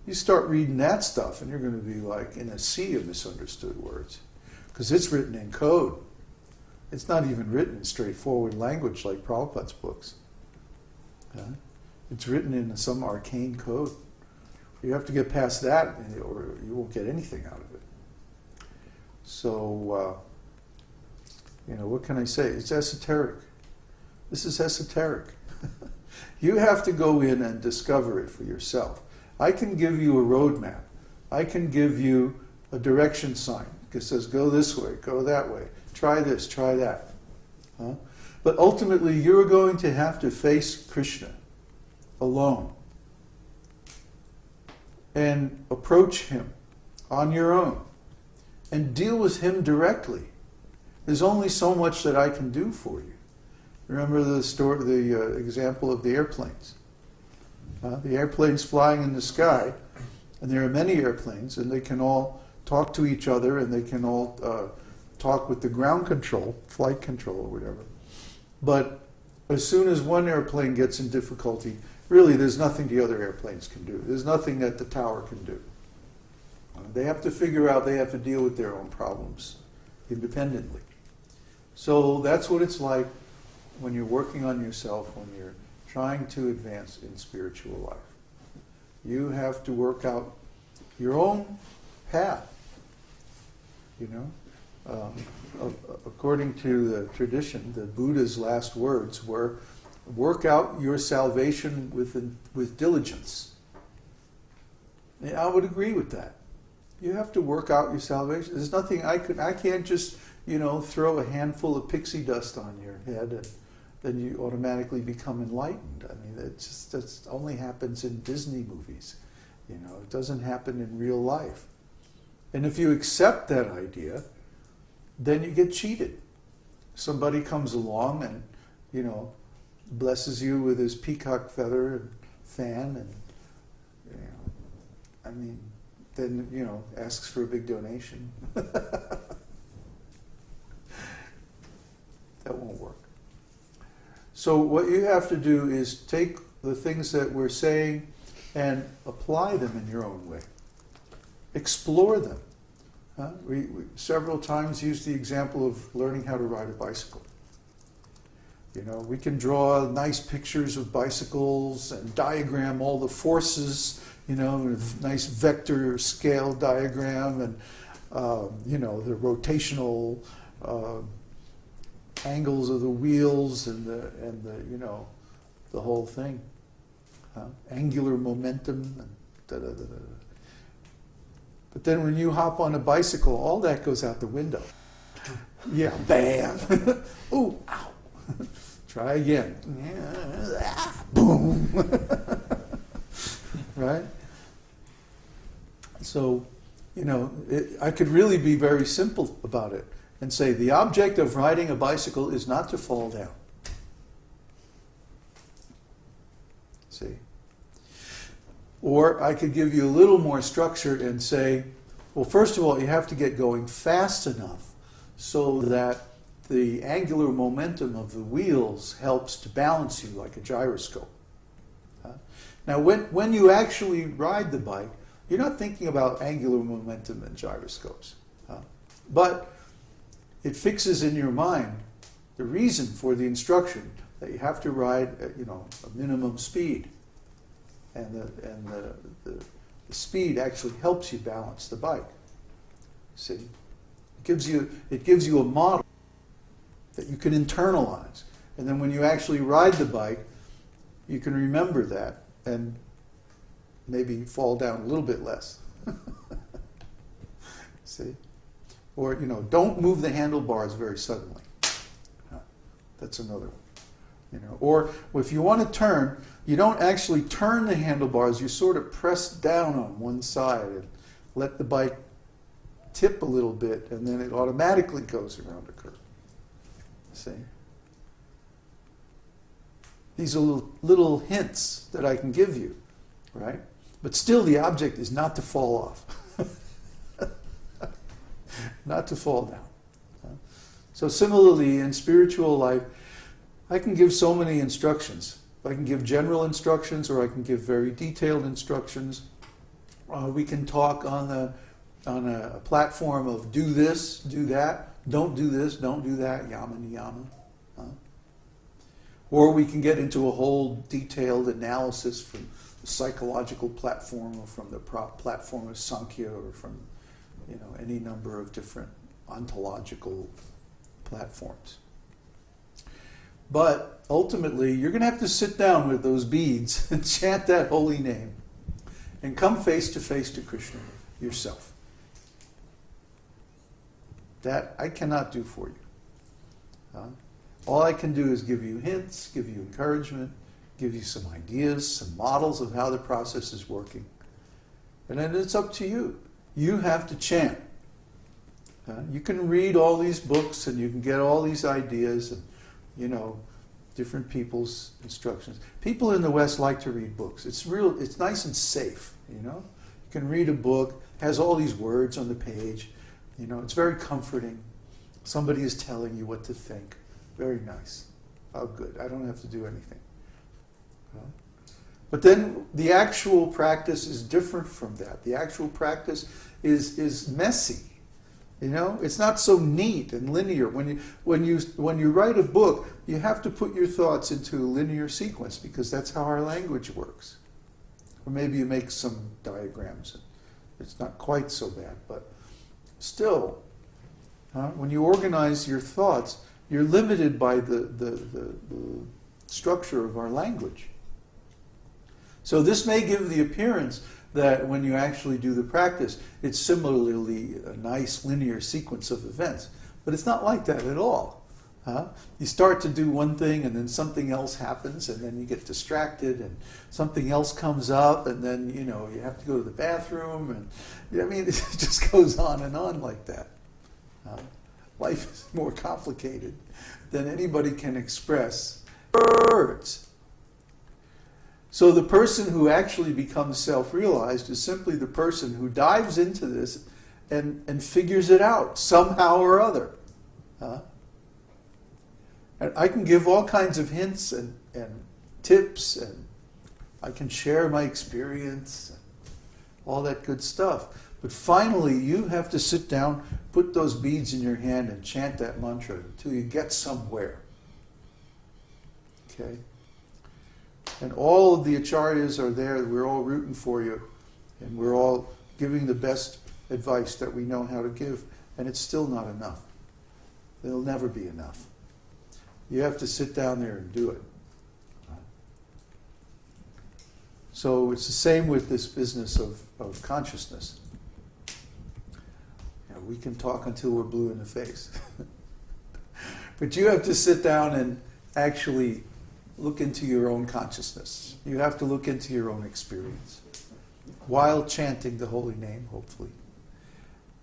You start reading that stuff and you're going to be like in a sea of misunderstood words. Because it's written in code. It's not even written in straightforward language like Prabhupada's books. It's written in some arcane code. You have to get past that or you won't get anything out of it. So, what can I say? It's esoteric. This is esoteric. You have to go in and discover it for yourself. I can give you a roadmap. I can give you a direction sign that says, go this way, go that way, try this, try that. But ultimately, you're going to have to face Krishna alone and approach him on your own and deal with him directly. There's only so much that I can do for you. Remember the example of the airplanes. The airplanes flying in the sky, and there are many airplanes, and they can all talk to each other, and they can all talk with the ground control, flight control or whatever. But as soon as one airplane gets in difficulty, really there's nothing the other airplanes can do. There's nothing that the tower can do. They have to figure out, they have to deal with their own problems independently. So that's what it's like when you're working on yourself, when you're trying to advance in spiritual life. You have to work out your own path. According to the tradition, the Buddha's last words were, work out your salvation with diligence. And I would agree with that. You have to work out your salvation. There's nothing I can't just, throw a handful of pixie dust on your head and then you automatically become enlightened. I mean, that only happens in Disney movies. It doesn't happen in real life. And if you accept that idea, then you get cheated. Somebody comes along and, blesses you with his peacock feather and fan and, then, asks for a big donation. That won't work. So what you have to do is take the things that we're saying and apply them in your own way. Explore them. We several times used the example of learning how to ride a bicycle. We can draw nice pictures of bicycles and diagram all the forces, a nice vector scale diagram and, the rotational angles of the wheels and the whole thing. Angular momentum and da-da-da-da. But then when you hop on a bicycle, all that goes out the window. Yeah, bam! Ooh, ow! Try again. Boom! Right? So, I could really be very simple about it and say the object of riding a bicycle is not to fall down. See? Or I could give you a little more structure and say, well, first of all, you have to get going fast enough so that the angular momentum of the wheels helps to balance you like a gyroscope. Now, when you actually ride the bike, you're not thinking about angular momentum and gyroscopes. But it fixes in your mind the reason for the instruction that you have to ride at, a minimum speed. And the speed actually helps you balance the bike. See? It gives you a model that you can internalize. And then when you actually ride the bike, you can remember that and maybe fall down a little bit less. See? Or, don't move the handlebars very suddenly. That's another one. Or if you want to turn, you don't actually turn the handlebars, you sort of press down on one side and let the bike tip a little bit, and then it automatically goes around a curve. See? These are little hints that I can give you, right? But still the object is not to fall off. Not to fall down. So similarly, in spiritual life, I can give so many instructions. I can give general instructions or I can give very detailed instructions. We can talk on a platform of do this, do that, don't do this, don't do that, yama niyama. Or we can get into a whole detailed analysis from the psychological platform, or from the platform of Sankhya, or from any number of different ontological platforms. But ultimately, you're going to have to sit down with those beads and chant that holy name and come face to Krishna yourself. That I cannot do for you. All I can do is give you hints, give you encouragement, give you some ideas, some models of how the process is working. And then it's up to you. You have to chant. You can read all these books and you can get all these ideas and, different people's instructions. People in the West like to read books. It's nice and safe, You can read a book, has all these words on the page. It's very comforting. Somebody is telling you what to think. Very nice. Oh, good. I don't have to do anything. But then the actual practice is different from that. The actual practice is messy. It's not so neat and linear. When you write a book, you have to put your thoughts into a linear sequence because that's how our language works. Or maybe you make some diagrams. It's not quite so bad, but still, when you organize your thoughts, you're limited by the structure of our language. So this may give the appearance that when you actually do the practice, it's similarly a nice linear sequence of events. But it's not like that at all. You start to do one thing and then something else happens and then you get distracted and something else comes up and then, you have to go to the bathroom and, it just goes on and on like that. Life is more complicated than anybody can express words. So the person who actually becomes self-realized is simply the person who dives into this and figures it out somehow or other. And I can give all kinds of hints and tips, and I can share my experience, and all that good stuff. But finally, you have to sit down, put those beads in your hand, and chant that mantra until you get somewhere. Okay? And all of the acharyas are there. We're all rooting for you. And we're all giving the best advice that we know how to give. And it's still not enough. It'll never be enough. You have to sit down there and do it. So it's the same with this business of consciousness. We can talk until we're blue in the face. But you have to sit down and actually look into your own consciousness. You have to look into your own experience while chanting the holy name, hopefully.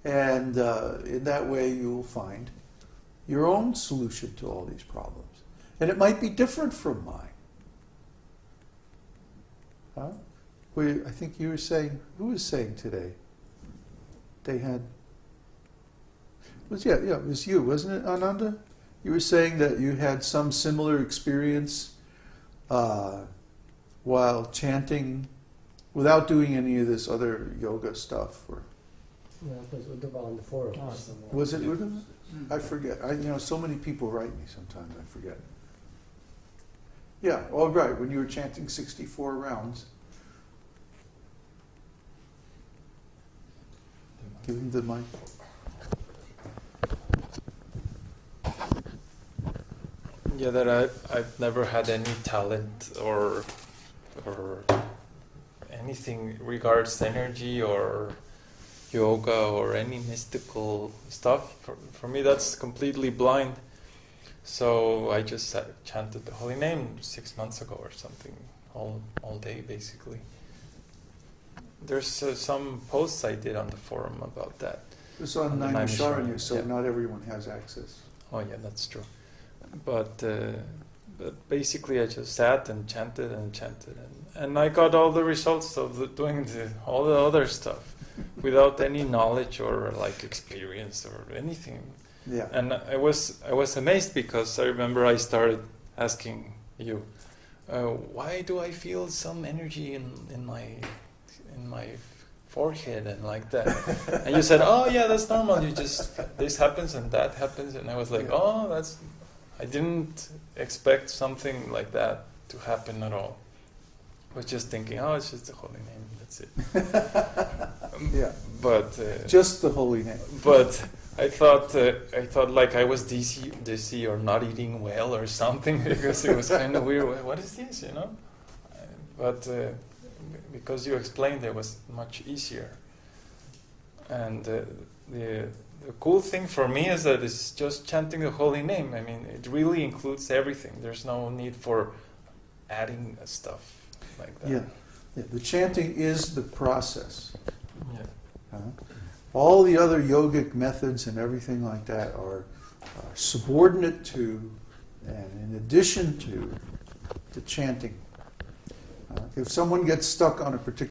And in that way you will find your own solution to all these problems. And it might be different from mine. I think you were saying, who was saying today? They had... it was you, wasn't it, Ananda? You were saying that you had some similar experience while chanting without doing any of this other yoga stuff. Or yeah, it was Uddhava on the forum. Was it Uddhava? I forget. So many people write me sometimes, I forget. Yeah, all right, when you were chanting 64 rounds. Give him the mic. Yeah, that I've never had any talent or anything regards energy or yoga or any mystical stuff. For me, that's completely blind. So I just chanted the holy name 6 months ago or something, all day basically. There's some posts I did on the forum about that. It's on Naimisharanya, so not everyone has access. Oh yeah, that's true. But basically I just sat and chanted and I got all the results of doing all the other stuff without any knowledge or like experience or anything. Yeah. And I was amazed because I remember I started asking you, why do I feel some energy in my forehead and like that. And you said, oh yeah, that's normal. You just, this happens and that happens. And I was like, oh, I didn't expect something like that to happen at all. I was just thinking, oh, it's just the holy name. That's it. Yeah. But Just the holy name. But I thought like I was dizzy or not eating well or something, because it was kind of weird. What is this, you know? But because you explained, it was much easier. And the cool thing for me is that it's just chanting the holy name. I mean, it really includes everything. There's no need for adding stuff like that. Yeah. The chanting is the process. Yeah. All the other yogic methods and everything like that are subordinate to and in addition to chanting. If someone gets stuck on a particular